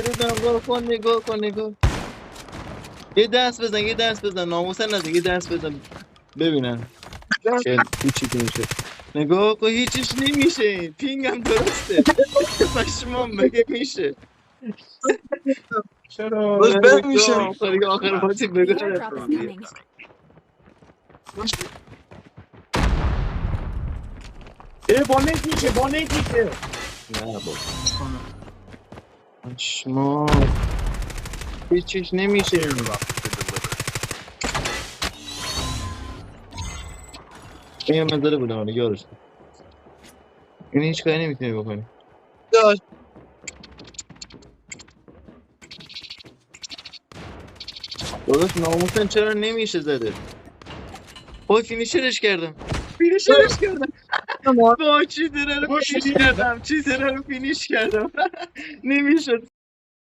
دارم گل کن نگاه کن نگاه. یه دست بزن یه دست بزن ناموسن نزن یه دست بزن ببینم چه هیچی که میشه. نگاه کن هیچیش نمیشه پینگم درسته. پشمام مگه میشه. چرا؟ باش بد میشه. نگاه آخر آخر بازی The بگاه airdrop is بیا. coming. با نک میشه با نک میشه. نه بابا پشمام هیچیش نمیشه. این مزاره بودم آره یارش. این هیچ کاری نمیتونی بکنی. داشت داداش ناموسن چرا نمیشه زده. وای فینیشرش کردم. فینیشرش کردم. وای چیزره رو خوش فینیش دیدی. کردم چیزره رو فینیش کردم. نمیشد